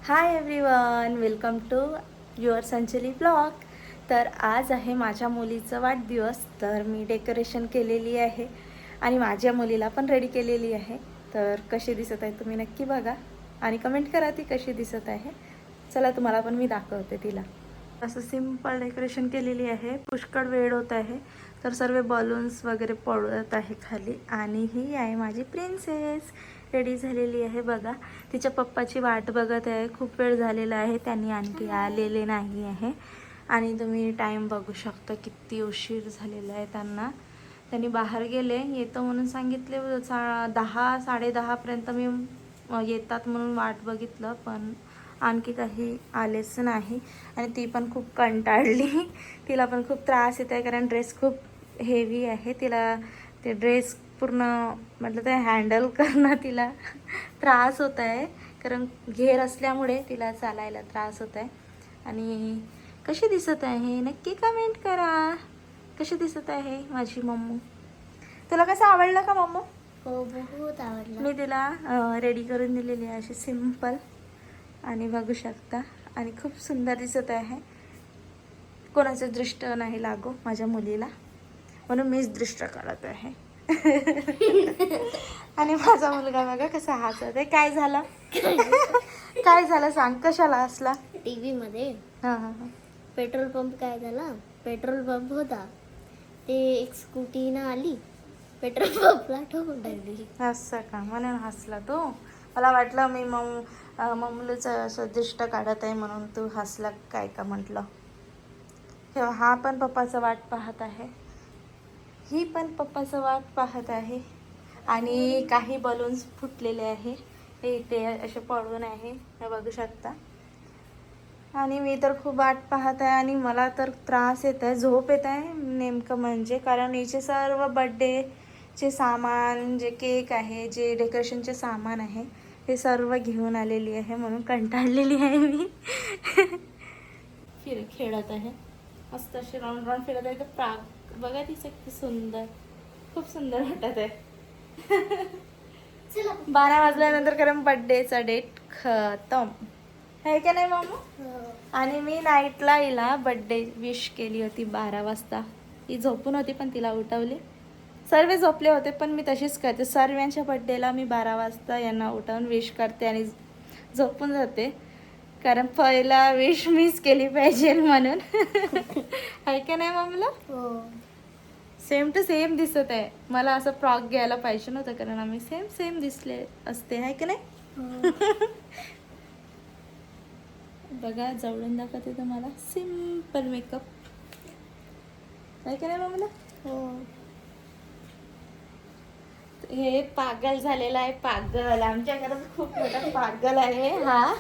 High everyone, welcome to your संचली blog. तर आज आहे माझ्या मुलीचा वाढदिवस. तर मी डेकोरेशन केलेली आहे आणि माझ्या मुलीला पण रेडी केलेली आहे. तर कशी दिसत आहे तुम्ही नक्की बघा आणि कमेंट करा ती कशी दिसत आहे. चला तुम्हाला पण मी दाखवते तिला. असं सिंपल डेकोरेशन केलेली आहे. पुष्कळ वेळ होत आहे तर सर्व बलून्स वगैरे पडत आहे खाली. आणि ही आहे माझी प्रिन्सेस, रेडी झालेली आहे बघा. तिच्या पप्पाची वाट बघत आहे, खूप वेळ झालेला आहे, त्यांनी आणखी आलेले नाही आहे. आणि तुम्ही टाईम बघू शकता किती उशीर झालेला आहे त्यांना. त्यांनी बाहेर गेले, येतो म्हणून सांगितले. 10-10:30पर्यंत मी येतात म्हणून वाट बघितलं, पण आणखी काही आलेच नाही. आणि ती पण खूप कंटाळली. तिला पण खूप त्रास येत आहे कारण ड्रेस खूप हेवी आहे. तिला ते ड्रेस पूर्ण म्हटलं तर हँडल करणं तिला त्रास होत आहे कारण घेर असल्यामुळे तिला चालायला त्रास होत आहे. आणि कशी दिसत आहे नक्की कमेंट करा. कशी दिसत आहे माझी मम्मू? तुला कसं आवडलं का मम्मू? हो, बहुत आवडला. मी तिला रेडी करून दिलेली आहे अशी सिंपल, आणि बघू शकता. आणि खूप सुंदर दिसत आहे. कोणाचं दृष्ट नाही लागो माझ्या मुलीला, म्हणून मीच दृष्ट काढत आहे. आणि माझा मुलगा बघा कसा हसत आहे. काय झालं? काय झालं सांग, कशाला हसला? टीव्ही मध्ये हां हां हां. पेट्रोल पंप काय झाला, पेट्रोल पंप होता, ते एक स्कूटी ना आली, पेट्रोल पंपला ठोकून टाकली. असं का, म्हणून हसला तो. मला वाटलं मी मम्मीचं असं दृष्ट काढत आहे म्हणून तू हसला काय का म्हटलं. तेव्हा हा पण पप्पाचं वाट पाहत आहे, ही पण पप्पाचं वाट पाहत आहे. आणि काही बलून्स फुटलेले आहे, हे इथे असे पडून आहे, हे बघू शकता. आणि मी तर खूप वाट पाहत आहे आणि मला तर त्रास येत आहे, झोप येत आहे नेमकं म्हणजे. कारण हिचे सर्व बड्डेचे सामान, जे केक आहे, जे डेकोरेशनचे सामान आहे, हे सर्व घेऊन आलेली आहे, म्हणून कंटाळलेली आहे मी. खेळत आहे मस्त अशी राऊंड राऊंड फिरत आहे. तर प्राग बघा तिचं किती सुंदर, खूप सुंदर वाटत आहे. 12 वाजल्यानंतर कारण बड्डेचा डेट खतम आहे का नाही मामू? आणि मी नाईटला हिला बड्डे विश केली होती 12 वाजता. ही झोपून होती पण तिला उठवली. सर्व झोपले होते पण मी तशीच करते. सर्वांच्या बड्डेला मी 12 वाजता यांना उठवून विश करते आणि झोपून जाते, कारण पहिला विश मीच केली पाहिजे म्हणून. आहे का नाही मम्मीला? हो. सेम टू सेम दिसत आहे. मला असं फ्रॉक घ्यायला पाहिजे नव्हतं कारण आम्ही सेम सेम दिसले असते, आहे की नाही? बघा जवळून दाखवते तुम्हाला, सिंपल मेकअप, आहे की नाही मम्मीला? हो. हे पागल झालेला आहे, पागल. आमच्या घरात खूप मोठा पागल आहे हा.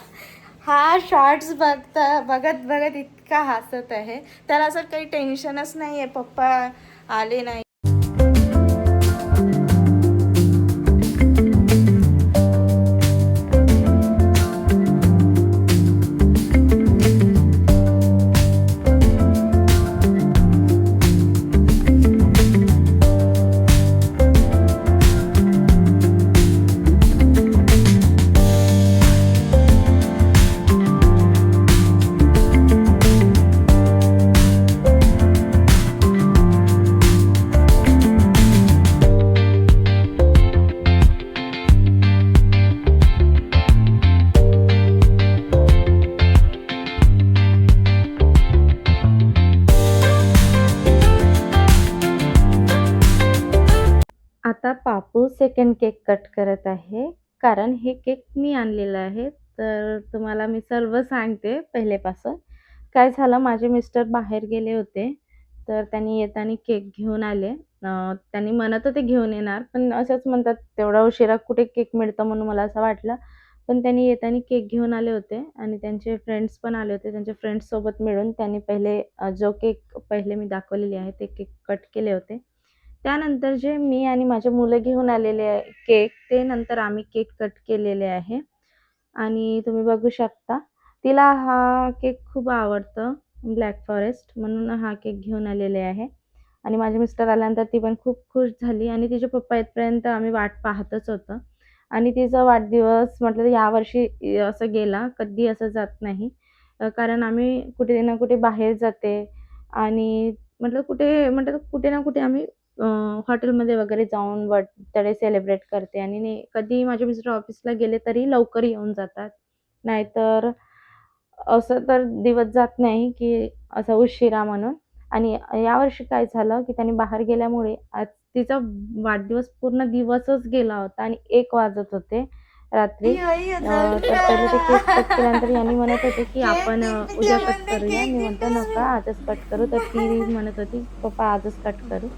हा शॉर्ट्स बघत बघत इतका हसत आहे. त्याला असं काही टेन्शनच नाही आहे पप्पा आले नाही. आता पापू सेकंड केक कट करत आहे, कारण हे केक मी आणलेलं आहे. तर तुम्हाला मी सर्व सांगते पहिलेपासून. काय झालं, माझे मिस्टर बाहेर गेले होते, तर त्यांनी येताना केक घेऊन आले. त्यांनी म्हणत होते घेऊन येणार, पण असंच म्हणतात तेवढा उशिरा कुठे केक मिळतं, म्हणून मला असं वाटलं. पण त्यांनी येताना केक घेऊन आले होते आणि त्यांचे फ्रेंड्स पण आले होते. त्यांच्या फ्रेंड्ससोबत मिळून त्यांनी पहिले जो केक पहिले मी दाखवलेली आहे ते केक कट केले होते. त्यानंतर जे मी आणि माझे मुलं घेऊन आलेले आहे केक, ते नंतर आम्ही केक कट केलेले आहे. आणि तुम्ही बघू शकता, तिला हा केक खूप आवडतं, ब्लॅक फॉरेस्ट, म्हणून हा केक घेऊन आलेले आहे. आणि माझे मिस्टर आल्यानंतर ती पण खूप खुश झाली आणि तिचे पप्पा येतपर्यंत आम्ही वाट पाहतच होतो. आणि तिचा वाढदिवस म्हटलं तर यावर्षी असं गेला, कधी असं जात नाही. कारण आम्ही कुठे ना कुठे बाहेर जाते आणि कुठे ना कुठे आम्ही हॉटेलमध्ये वगैरे जाऊन बर्थडे सेलिब्रेट करते आणि कधी माझे मिस्टर ऑफिसला गेले तरी लवकर येऊन जातात. नाहीतर असं तर दिवस जात नाही, की असा उशिरा म्हणून. आणि यावर्षी काय झालं, की त्यांनी बाहेर गेल्यामुळे आज तिचा वाढदिवस पूर्ण दिवसच गेला होता आणि 1 वाजत होते रात्री. तर पहिले ते केक कट केल्यानंतर यांनी म्हणत होते, की "आपण उद्या कट करूया." मी म्हटलं, "नका, आजच कट करू." तर ती म्हणत होती, "पप्पा आजच कट करू."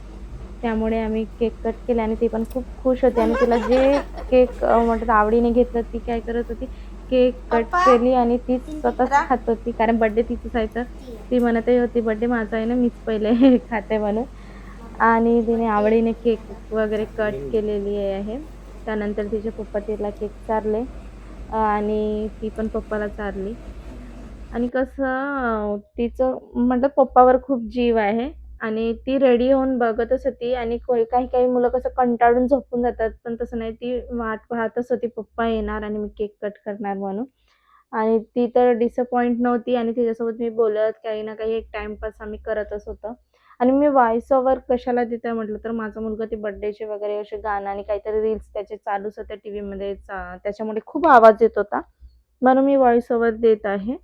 त्यामुळे आम्ही केक कट केला आणि ती पण खूप खुश होती आणि तिला जे केक म्हणतात आवडीने घेतलं, ती काय करत होती, केक कट केली आणि तीच स्वतःच खात होती. कारण बर्थडे तिचाच आहे तर ती म्हणतही होती, "बर्थडे माझा आहे ना, मीच पहिले खाते" म्हणून. आणि तिने आवडीने केक वगैरे कट केलेली आहे. त्यानंतर तिचे पप्पा तिला केक चारले आणि ती पण पप्पाला चारली. आणि कसं तिचं म्हटलं पप्पावर खूप जीव आहे आणि ती रेडी होऊन बघतच होती आणि काही-काही मुलं कसं कंटाळून झोपून जातात, पण तसं नाही. ती वाट पाहतच होती पप्पा येणार आणि मी केक कट करणार म्हणून. आणि ती तर डिसअपॉइंट नव्हती आणि तिच्यासोबत मी बोलत काही ना काही एक टाईमपास आम्ही करतच होतो. आणि मी व्हॉईस ओव्हर कशाला देते म्हटलं तर माझा मुलगा ते बर्थडेचे वगैरे असे गाणं आणि काहीतरी रील्स त्याचे चालूच होते टीव्हीमध्ये त्याच्यामुळे खूप आवाज येत होता. म्हणून मी व्हॉईस ओव्हर देत आहे.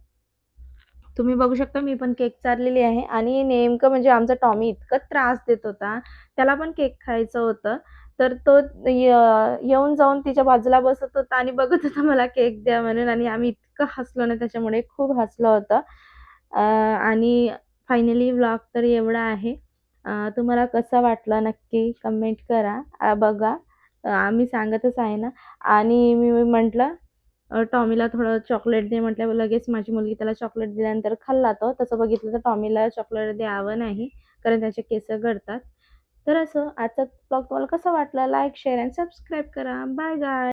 तुम्ही बघू शकता मी पण केक चारलेली आहे आणि नेमकं म्हणजे आमचा टॉमी इतका त्रास देत होता. त्याला पण केक खायचं होतं. तर तो येऊन जाऊन तिच्या बाजूला बसत होता आणि बघत होता मला केक द्या म्हणून आणि आम्ही इतकं हसलो ना त्याच्यामुळे खूप हसलं होतं. आणि फायनली व्लॉग तर एवढा आहे. तुम्हाला कसा वाटला नक्की कमेंट करा. बघा आम्ही सांगतच आहे ना आणि मी म्हटलं टॉमीला थोडं चॉकलेट दे म्हटल्यावर लगेच माझी मुलगी त्याला चॉकलेट दिल्यानंतर खाल्ला तो. तसं बघितलं तर टॉमीला चॉकलेट द्यावं नाही, कारण त्याचे केस गळतात. तर असं आजचा ब्लॉग तुम्हाला कसा वाटला? लाईक, शेअर आणि सबस्क्राईब करा. बाय गाय